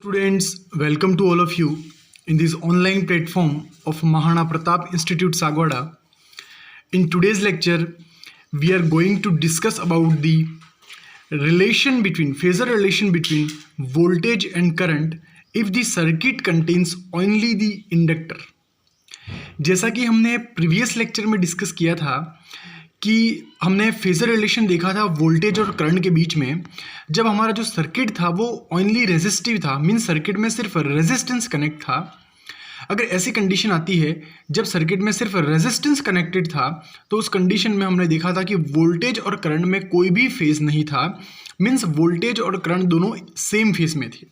Students, welcome to all of you in this online platform of Mahana Pratap Institute Sagwada. In today's lecture, we are going to discuss about the phasor relation between voltage and current if the circuit contains only the inductor. जैसा कि हमने previous lecture में discuss किया था कि हमने phasor relation देखा था वोल्टेज और करंट के बीच में, जब हमारा जो सर्किट था वो ओनली रेजिस्टिव था, मीन्स सर्किट में सिर्फ रेजिस्टेंस कनेक्ट था। अगर ऐसी कंडीशन आती है जब सर्किट में सिर्फ रेजिस्टेंस कनेक्टेड था, तो उस कंडीशन में हमने देखा था कि वोल्टेज और करंट में कोई भी फेज नहीं था, मीन्स वोल्टेज और करंट दोनों सेम फेज में थे,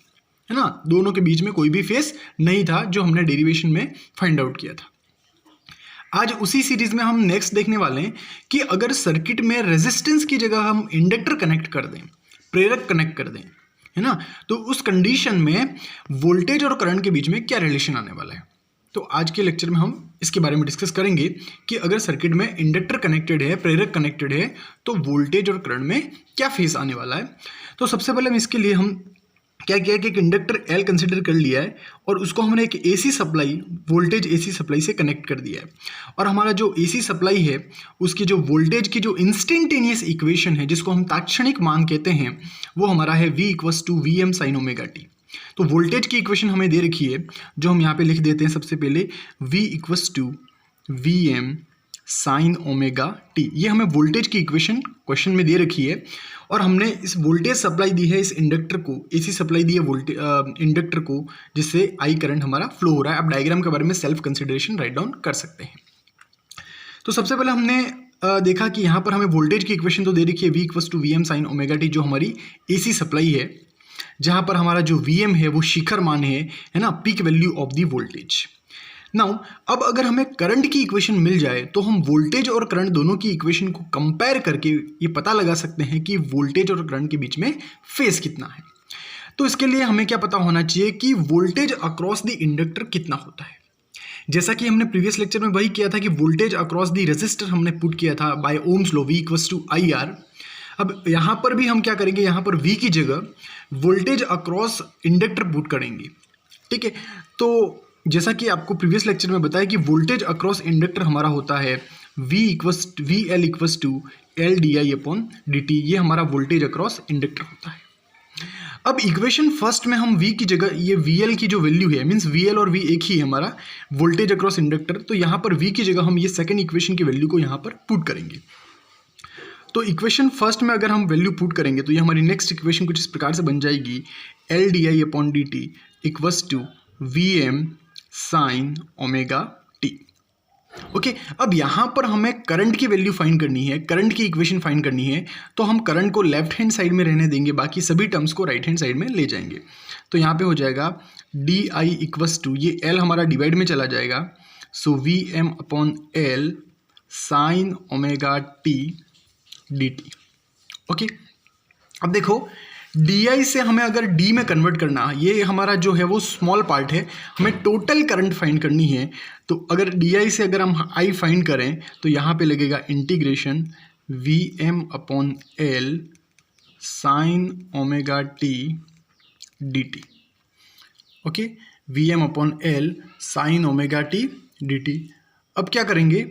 है ना, दोनों के बीच में कोई भी फेज नहीं था, जो हमने डेरिवेशन में फाइंड आउट किया था। आज उसी सीरीज में हम नेक्स्ट देखने वाले हैं कि अगर सर्किट में रेजिस्टेंस की जगह हम इंडक्टर कनेक्ट कर दें, प्रेरक कनेक्ट कर दें, है ना, तो उस कंडीशन में वोल्टेज और करंट के बीच में क्या रिलेशन आने वाला है। तो आज के लेक्चर में हम इसके बारे में डिस्कस करेंगे कि अगर सर्किट में इंडक्टर कनेक्टेड है, प्रेरक कनेक्टेड है, तो वोल्टेज और करंट में क्या फेज आने वाला है। तो सबसे पहले हम इसके लिए हम क्या किया कि एक इंडक्टर L कंसिडर कर लिया है और उसको हमने एक AC supply, voltage AC supply से कनेक्ट कर दिया है, और हमारा जो AC सप्लाई है उसकी जो वोल्टेज की जो इंस्टेंटेनियस इक्वेशन है, जिसको हम तात्क्षणिक मान कहते हैं, वो हमारा है V = Vm sin omega t। तो वोल्टेज की इक्वेशन हमें दे रखी है, जो हम यहाँ पे लिख देते हैं सबसे पहले V = Vm sin omega t। ये हमें वोल्टेज की इक्वेशन क्वेश्चन में दे रखी है, और हमने इस वोल्टेज सप्लाई दी है इस इंडक्टर को, AC सप्लाई दी है वोल्टेज इंडक्टर को, जिससे I करंट हमारा फ्लो हो रहा है। आप डायग्राम के बारे में सेल्फ कंसिडरेशन राइट डाउन कर सकते हैं। तो सबसे पहले हमने देखा कि यहाँ पर हमें वोल्टेज की इक्वेशन तो दे रखी है V = Vm sin omega t, जो हमारी AC सप्लाई है, जहाँ पर हमारा जो Vm है वो शिखर मान है ना, peak value of the voltage. Now अब अगर हमें करंट की इक्वेशन मिल जाए तो हम वोल्टेज और करंट दोनों की इक्वेशन को कंपेयर करके ये पता लगा सकते हैं कि वोल्टेज और करंट के बीच में फेज कितना है। तो इसके लिए हमें क्या पता होना चाहिए कि वोल्टेज अक्रॉस द इंडक्टर कितना होता है। जैसा कि हमने प्रीवियस लेक्चर में वही किया था कि वोल्टेज अक्रॉस द रेजिस्टर हमने पुट किया था by Ohm's law V = IR। अब यहाँ पर भी हम क्या करेंगे, यहाँ पर V की जगह वोल्टेज अक्रॉस इंडक्टर पुट करेंगे, ठीक है। तो जैसा कि आपको प्रीवियस लेक्चर में बताया कि वोल्टेज अक्रॉस इंडक्टर हमारा होता है VL = LdI/dt। ये हमारा वोल्टेज अक्रॉस इंडक्टर होता है। अब इक्वेशन फर्स्ट में हम V की जगह ये VL की जो वैल्यू है, मीन्स VL और V एक ही है हमारा वोल्टेज अक्रॉस इंडक्टर, तो यहाँ पर V की जगह हम ये सेकेंड इक्वेशन की वैल्यू को यहाँ पर पुट करेंगे। तो इक्वेशन फर्स्ट में अगर हम वैल्यू पुट करेंगे तो ये हमारी नेक्स्ट इक्वेशन कुछ इस प्रकार से बन जाएगी, LdI/dt = Vm sin omega t। Okay, अब यहाँ पर हमें करंट की वैल्यू फाइंड करनी है, करंट की इक्वेशन फाइंड करनी है, तो हम करंट को लेफ्ट हैंड साइड में रहने देंगे, बाकी सभी टर्म्स को राइट हैंड साइड में ले जाएंगे। तो यहाँ पे हो जाएगा DI = ये L हमारा डिवाइड में चला जाएगा, सो Vm/L sin omega t dt। Okay, अब देखो DI से हमें अगर D में कन्वर्ट करना, ये हमारा जो है वो स्मॉल पार्ट है, हमें टोटल करंट फाइंड करनी है। तो अगर DI से अगर हम I फाइंड करें तो यहाँ पे लगेगा integration Vm/L sin omega t dt। Okay, Vm/L sin omega t dt। अब क्या करेंगे,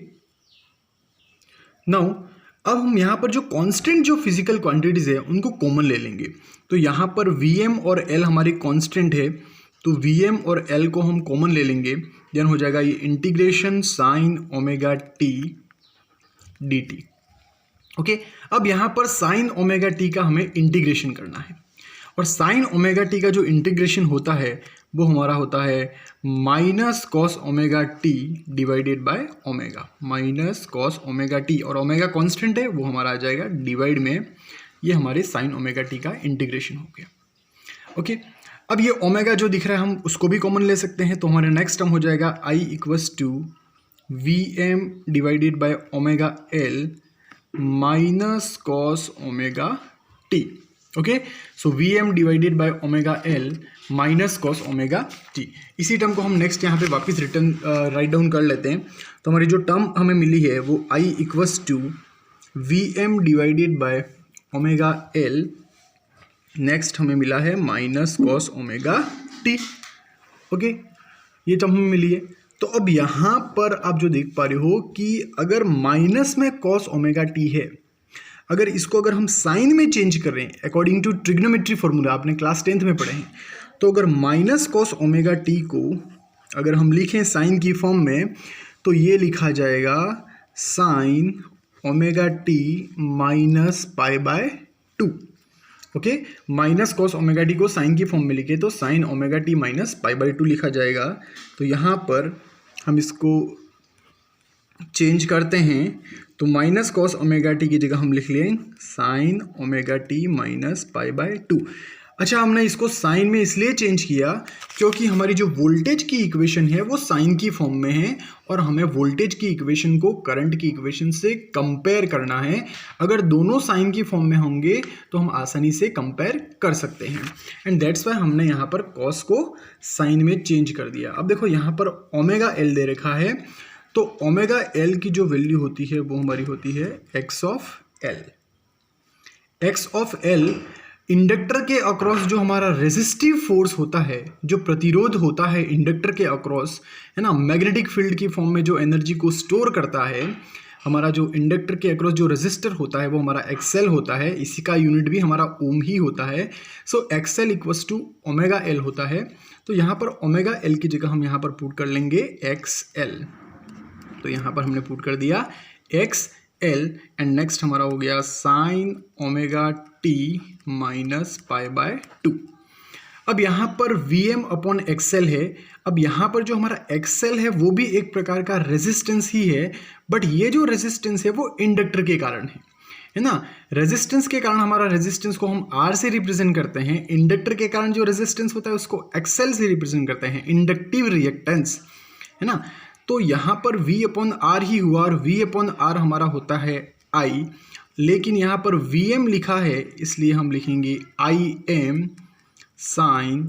नाउ अब हम यहाँ पर जो कांस्टेंट जो फिजिकल क्वांटिटीज़ है उनको कॉमन ले लेंगे। तो यहाँ पर Vm और L हमारी कांस्टेंट है, तो Vm और L को हम कॉमन ले लेंगे, देन हो जाएगा ये integration sin omega t dt। Okay, अब यहाँ पर sin ओमेगा t का हमें इंटीग्रेशन करना है, और sin ओमेगा t का जो इंटीग्रेशन होता है वो हमारा होता है -cos omega t divided by omega, -cos omega t, और ओमेगा कांस्टेंट है वो हमारा आ जाएगा डिवाइड में, ये हमारे sin ओमेगा t का इंटीग्रेशन हो गया। ओके, अब ये ओमेगा जो दिख रहा है हम उसको भी कॉमन ले सकते हैं, तो हमारे नेक्स्ट टर्म हो जाएगा I = Vm divided by omega L -cos omega t। Okay, so Vm divided by omega L -cos omega t। इसी टर्म को हम नेक्स्ट यहाँ पे वापस रिटर्न राइट डाउन कर लेते हैं। तो हमारी जो टर्म हमें मिली है वो I = Vm divided by omega L, next हमें मिला है -cos ओमेगा टी। ओके, ये तो हमें मिली है। तो अब यहाँ पर आप जो देख पा रहे हो कि अगर माइनस में कॉस ओमेगा टी है, अगर इसको अगर हम साइन में चेंज कर रहे हैं अकॉर्डिंग टू ट्रिग्नोमेट्री फॉर्मूला, आपने क्लास 10th में पढ़े हैं, तो अगर माइनस कॉस ओमेगा टी को अगर हम लिखें साइन की फॉर्म में, तो ये लिखा जाएगा sign omega T minus pi by 2। Okay, minus cos omega T को साइन की फॉर्म में लिखे तो sign omega T minus pi by 2 लिखा जाएगा। तो यहाँ पर हम इसको चेंज करते हैं, तो माइनस कॉस ओमेगा टी की जगह हम लिख लें sign omega T minus pi by 2। अच्छा, हमने इसको साइन में इसलिए चेंज किया क्योंकि हमारी जो वोल्टेज की इक्वेशन है वो साइन की फॉर्म में है और हमें वोल्टेज की इक्वेशन को करंट की इक्वेशन से कंपेयर करना है। अगर दोनों साइन की फॉर्म में होंगे तो हम आसानी से कंपेयर कर सकते हैं, एंड दैट्स वाई हमने यहाँ पर कॉस को साइन में चेंज कर दिया। अब देखो यहाँ पर ओमेगा एल दे रखा है, तो ओमेगा एल की जो वैल्यू होती है वो हमारी होती है x of L. X of L inductor के अक्रॉस जो हमारा रेजिस्टिव फोर्स होता है, जो प्रतिरोध होता है इंडक्टर के अक्रॉस, है ना, मैग्नेटिक फील्ड की फॉर्म में जो एनर्जी को स्टोर करता है, हमारा जो इंडक्टर के अक्रॉस जो रेजिस्टर होता है वो हमारा एक्सएल होता है, इसी का यूनिट भी हमारा ओम ही होता है। So XL equals to omega L होता है। तो यहाँ पर ओमेगा एल की जगह हम यहाँ पर पुट कर लेंगे एक्स एल। तो यहाँ पर हमने पुट कर दिया एक्स एल, एंड नेक्स्ट हमारा हो गया sign omega T minus pi by 2। अब यहाँ पर वी एम अपॉन एक्सएल है। अब यहाँ पर जो हमारा एक्सएल है वो भी एक प्रकार का रेजिस्टेंस ही है, बट ये जो रेजिस्टेंस है वो इंडक्टर के कारण है ना। रेजिस्टेंस के कारण हमारा रेजिस्टेंस को हम आर से रिप्रेजेंट करते हैं, इंडक्टर के कारण जो रेजिस्टेंस होता है उसको एक्सएल से रिप्रेजेंट करते हैं, इंडक्टिव रिएक्टेंस, है ना। तो यहाँ पर V अपॉन आर ही हुआ और V अपॉन आर हमारा होता है I, लेकिन यहाँ पर Vm लिखा है इसलिए हम लिखेंगे Im sign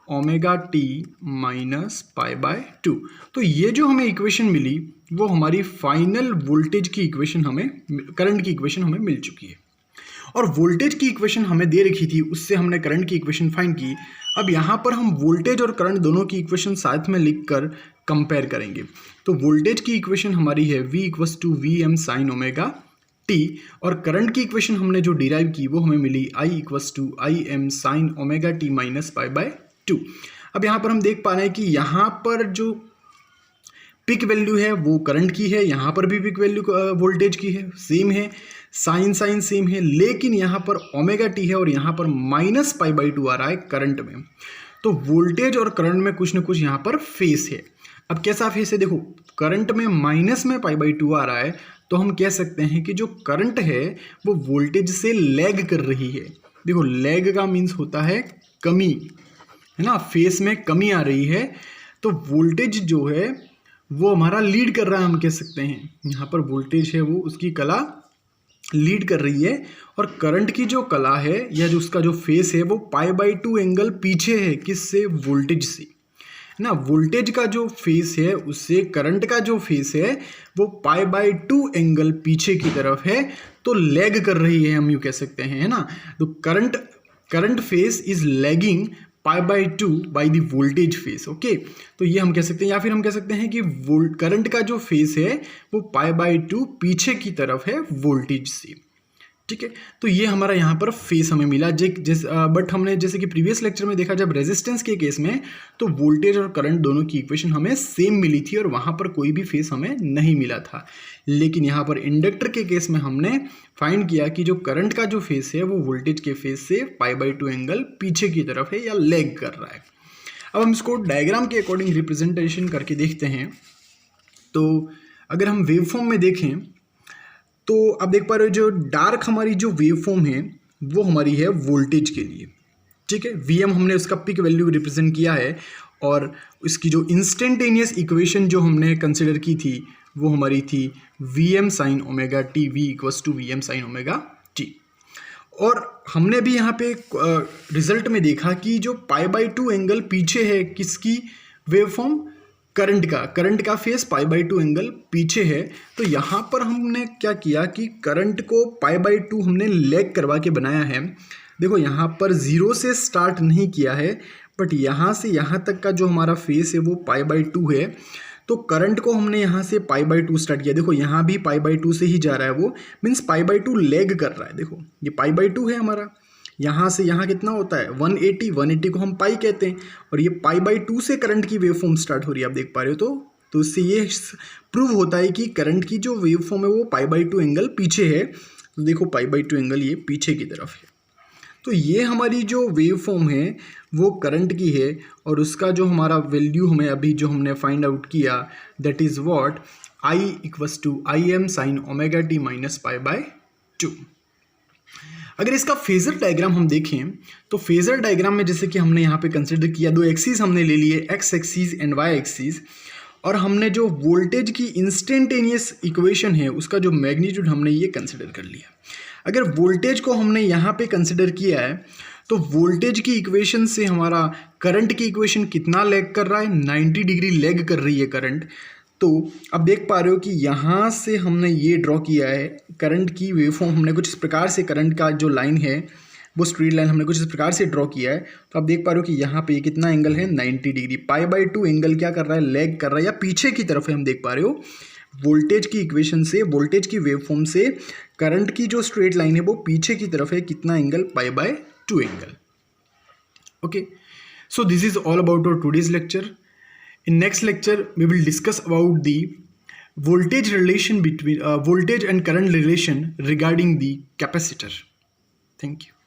omega T minus pi by 2। तो ये जो हमें इक्वेशन मिली वो हमारी फाइनल वोल्टेज की इक्वेशन हमें, करंट की इक्वेशन हमें मिल चुकी है। और वोल्टेज की इक्वेशन हमें दे रखी थी, उससे हमने करंट की इक्वेशन फाइंड की। अब यहाँ पर हम वोल्टेज और करंट दोनों की इक्वेशन साथ में लिखकर कंपेयर करेंगे। तो वोल्टेज की इक्वेशन हमारी है V equals to V M sine omega T, और करंट की इक्वेशन हमने जो डिराइव की वो हमें मिली I equals to I M sine omega T minus pi by 2। अब यहाँ पर हम देख पा रहे हैं कि यहाँ पर जो पिक वैल्यू है वो करंट की है, यहाँ पर भी पिक वैल्यू वोल्टेज की है, सेम है, साइन साइन सेम है, लेकिन यहाँ पर ओमेगा टी है और यहाँ पर माइनस पाई बाई 2 आ रहा है करंट में। तो वोल्टेज और करंट में कुछ ना कुछ यहाँ पर फेस है। अब कैसा फेस है, देखो करंट में माइनस में पाई बाई 2 आ रहा है, तो हम कह सकते हैं कि जो करंट है वो वोल्टेज से लैग कर रही है। देखो लैग का मीन्स होता है कमी, है ना, फेस में कमी आ रही है। तो वोल्टेज जो है वो हमारा लीड कर रहा है, हम कह सकते हैं यहाँ पर वोल्टेज है वो उसकी कला लीड कर रही है, और करंट की जो कला है या जो उसका जो फेस है वो पाई बाई 2 एंगल पीछे है, किससे, वोल्टेज से, ना। वोल्टेज का जो फेस है उससे करंट का जो फेस है वो पाई बाई 2 एंगल पीछे की तरफ है, तो लैग कर रही है, हम यूँ कह सकते हैं, है ना। तो current face is lagging pi by 2 by the voltage phase. Okay, तो ये हम कह सकते हैं, या फिर हम कह सकते हैं कि करंट का जो फेस है वो पाई बाई 2 पीछे की तरफ है वोल्टेज से, ठीक है। तो ये हमारा यहाँ पर फेस हमें मिला। बट हमने जैसे कि प्रीवियस लेक्चर में देखा, जब रेजिस्टेंस के केस में तो वोल्टेज और करंट दोनों की इक्वेशन हमें सेम मिली थी और वहाँ पर कोई भी फेस हमें नहीं मिला था। लेकिन यहाँ पर इंडक्टर के केस में हमने फाइंड किया कि जो करंट का जो फेस है वो वोल्टेज के फेस से पाई बाई 2 एंगल पीछे की तरफ है या लैग कर रहा है। अब हम इसको डायग्राम के अकॉर्डिंग रिप्रेजेंटेशन करके देखते हैं। तो अगर हम वेव फॉर्म में देखें तो आप देख पा रहे हो जो डार्क हमारी जो वेव फॉर्म है वो हमारी है वोल्टेज के लिए, ठीक है। Vm हमने उसका पिक वैल्यू रिप्रेजेंट किया है, और इसकी जो इंस्टेंटेनियस इक्वेशन जो हमने कंसिडर की थी वो हमारी थी Vm sine omega T, V equals to Vm sine omega T. और हमने भी यहाँ पे रिजल्ट में देखा कि जो पाई बाई 2 एंगल पीछे है किसकी वेव फॉर्म, करंट का फेस पाई बाई 2 एंगल पीछे है। तो यहाँ पर हमने क्या किया कि करंट को पाई बाई 2 हमने लैग करवा के बनाया है। देखो यहाँ पर 0 से स्टार्ट नहीं किया है, बट यहाँ से यहाँ तक का जो हमारा फेस है वो पाई बाई 2 है। तो करंट को हमने यहाँ से पाई बाई 2 स्टार्ट किया, देखो यहाँ भी पाई बाई 2 से ही जा रहा है, वो मीन्स पाई बाई 2 लेग कर रहा है। देखो ये पाई बाई 2 है हमारा, यहाँ से यहाँ कितना होता है 180 को हम पाई कहते हैं, और ये पाई बाई 2 से करंट की वेव फॉर्म स्टार्ट हो रही है, आप देख पा रहे हो। तो इससे ये प्रूव होता है कि करंट की जो वेव फॉर्म है वो पाई बाई 2 एंगल पीछे है। तो देखो पाई बाई 2 एंगल ये पीछे की तरफ है। तो ये हमारी जो वेव फॉर्म है वो करंट की है, और उसका जो हमारा वैल्यू हमें अभी जो हमने फाइंड आउट किया, that is what I equals to I M sine omega T minus pi by 2। अगर इसका फेजर डायग्राम हम देखें तो फेजर डायग्राम में जैसे कि हमने यहाँ पे कंसिडर किया, दो एक्सिस हमने ले लिए, X axis and Y axis, और हमने जो वोल्टेज की इंस्टेंटेनियस इक्वेशन है उसका जो मैग्नीट्यूड हमने ये कंसिडर कर लिया। अगर वोल्टेज को हमने यहाँ पे कंसिडर किया है तो वोल्टेज की इक्वेशन से हमारा करंट की इक्वेशन कितना लैग कर रहा है, 90 डिग्री लैग कर रही है करंट। तो अब देख पा रहे हो कि यहाँ से हमने ये ड्रॉ किया है करंट की वेवफॉर्म, हमने कुछ इस प्रकार से करंट का जो लाइन है वो स्ट्रेट लाइन हमने कुछ इस प्रकार से ड्रॉ किया है। तो आप देख पा रहे हो कि यहाँ पे कितना एंगल है 90 डिग्री, पाई बाई 2 एंगल क्या कर रहा है, लैग कर रहा है या पीछे की तरफ है। हम देख पा रहे हो वोल्टेज की इक्वेशन से, वोल्टेज की वेवफॉर्म से करंट की जो स्ट्रेट लाइन है वो पीछे की तरफ है, कितना angle, pi by 2 angle. Okay, so this is all about our today's lecture. In next lecture we will discuss about the voltage relation between voltage and current relation regarding the capacitor. Thank you.